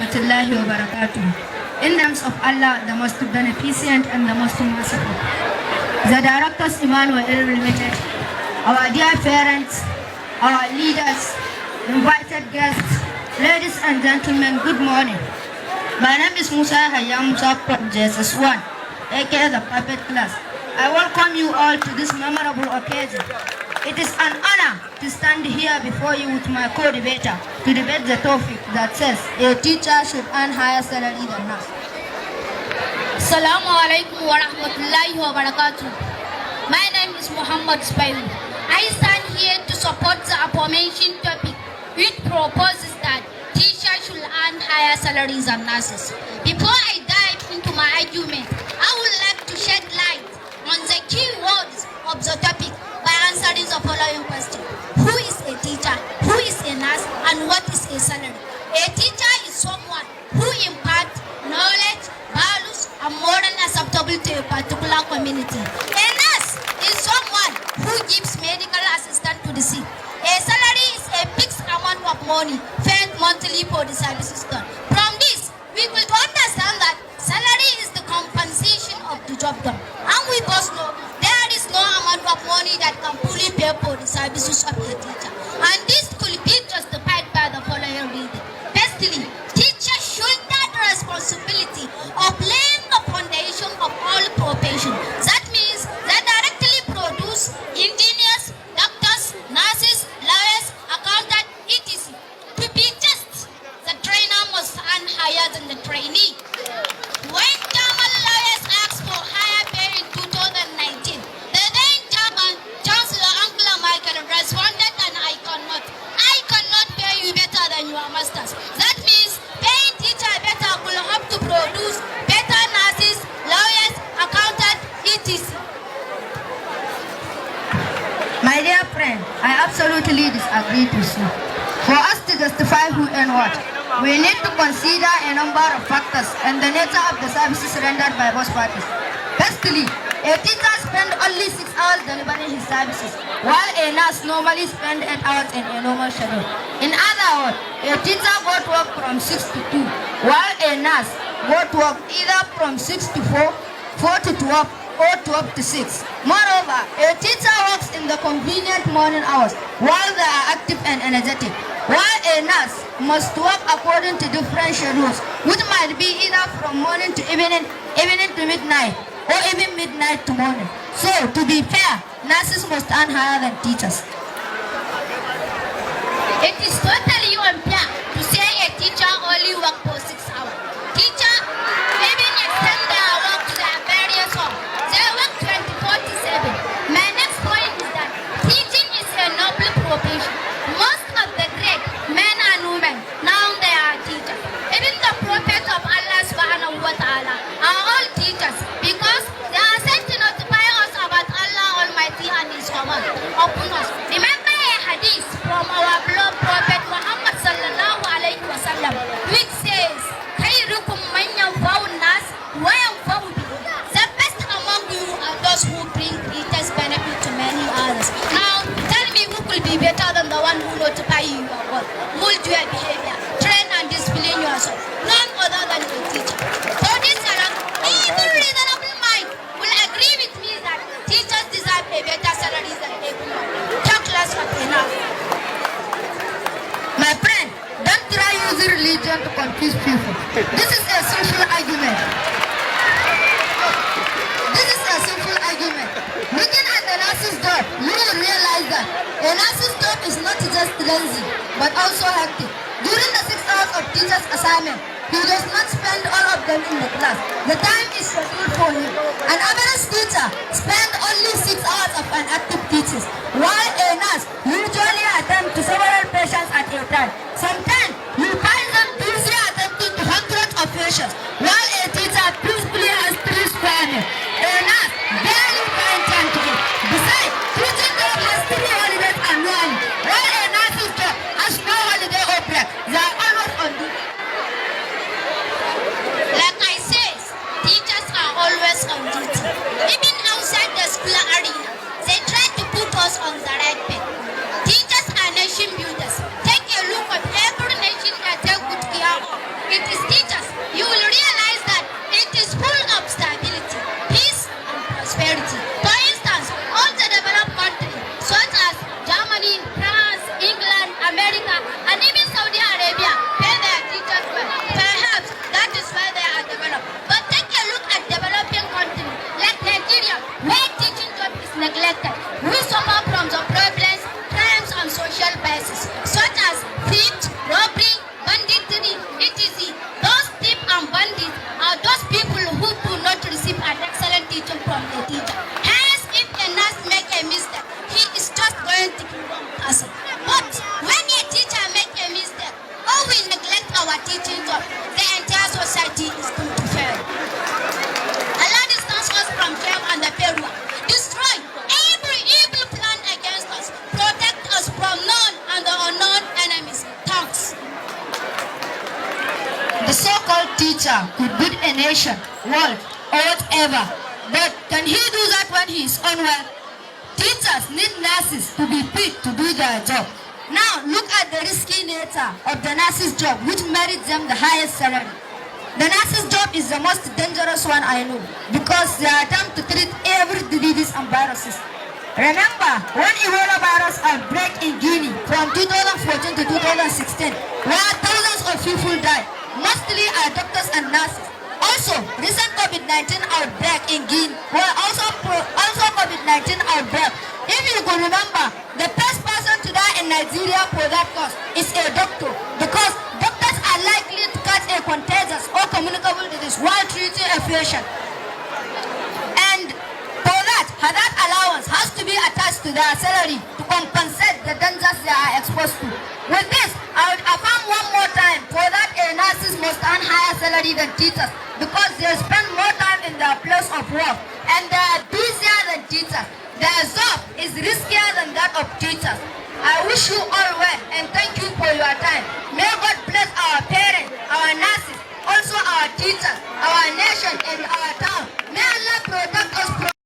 rahmatullahi wa barakatuh. In the names of Allah, the most beneficent and the most merciful. The directors, Emmanuel Limited, our dear parents, our leaders, invited guests, ladies and gentlemen, good morning. My name is Musa Hayam Musa from JSS 1, aka the Puppet Class. I welcome you all to this memorable occasion. It is an honor to stand here before you with my co-debater to debate the topic that says a teacher should earn higher salary than us. Assalamu alaikum wa rahmatullahi wa barakatuh. My name is Muhammad Spairu. I stand here to support the aforementioned topic which proposes that teachers should earn higher salaries than nurses. Before I dive into my argument, I would like to shed light on the key words of the topic by answering the following question. Who is a teacher? Who is a nurse? And what is a salary? A teacher is someone who imparts knowledge, values, and moral acceptable to a particular community. A nurse is someone who gives medical assistance to the sick. A salary is a fixed amount of money paid monthly for the services done. From this, we will understand that salary is the compensation of the job done. And we both know there is no amount of money that can fully pay for the services of a teacher. And this could be justified by the following reason. Firstly, teachers shoulder the responsibility of laying the foundation of all professions. That means they directly produce engineers, doctors, nurses, lawyers, accountants, etc. To be just, the trainer must earn higher than the trainee. When German lawyers asked for higher pay in 2019, the then German Chancellor Angela Merkel responded, and I cannot pay you better than your masters. That means paying teacher better will have to produce better nurses, lawyers, accountants, etc. My dear friend, I absolutely disagree with you. For us to justify who and what, we need to consider a number of factors and the nature of the services rendered by both parties. Firstly, a teacher spends only 6 hours delivering his services, while a nurse normally spends 8 hours in a normal schedule. In other words, a teacher goes to work from 6 to 2, while a nurse goes to work either from 6 to 4, 4 to 12, or 12 to 6. Moreover, a teacher works in the convenient morning hours while they are active and energetic, while a nurse must work according to different schedules, which might be either from morning to evening, evening to midnight, or even midnight to morning. So, to be fair, nurses must earn higher than teachers. It is totally unfair to say a teacher only works for 6 hours. Teacher even extend their work to their various homes. They work 24/7. My next point is that teaching is a noble profession. Most of the great men and women now they are teachers. Even the prophets of Allah subhanahu wa ta'ala are all teachers because they are sent to notify us about Allah Almighty and His command upon us. Remember a hadith from our beloved Prophet Muhammad sallallahu alayhi wa sallam, which says, "Khairukum man yanfa'u nas wa yanfa'u bihi." The best among you are those who bring greatest benefit to many others. Now, tell me who could be better than the one who notify you your God, mold your behavior, train and discipline yourself. None other than a teacher. For this alone, even reasonable mind will agree with me that teachers deserve a better salary than everyone. Talk less of enough. My friend, don't try using religion to confuse people. This is a simple argument. Looking at the nurse's job, you will realize that a nurse's job is not just lazy, but also hectic. During the 6 hours of teacher's assignment, he does not spend all of them in the class. The time is scheduled for him. An average teacher spends only 6 hours of an active teaching, while a nurse usually attends to several patients at a time. Sometimes you find them busy attending to hundreds of patients, while a teacher peacefully has 3 square meals. A nurse barely finds time to eat. Besides, teaching job has 3 holidays annually, while a nurse's job has no holiday or break. They are always on duty. Like I said, teachers are always on duty. Even outside the school arena, they try to put us on the right path. Teachers are nation builders. Take a look at every The so-called teacher could build a nation, world, or whatever. But can he do that when he is unwell? Teachers need nurses to be fit to do their job. Now look at the risky nature of the nurse's job, which merits them the highest salary. The nurse's job is the most dangerous one I know because they attempt to treat every disease and viruses. Remember when Ebola virus outbreak in Guinea from 2014 to 2016, where thousands of people died, mostly are doctors and nurses. Also, recent COVID-19 outbreak in Guinea were also COVID-19 outbreak. If you could remember, the first person to die in Nigeria for that cause is a doctor because doctors are likely to catch a contagious or communicable disease while treating a patient. And for that, Hadat allowance has to be attached to their salary to compensate the dangers they are exposed to. With this, I would affirm one more time for that nurses must earn higher salary than teachers because they spend more time in their place of work and they are busier than teachers. Their job is riskier than that of teachers. I wish you all well and thank you for your time. May God bless our parents, our nurses,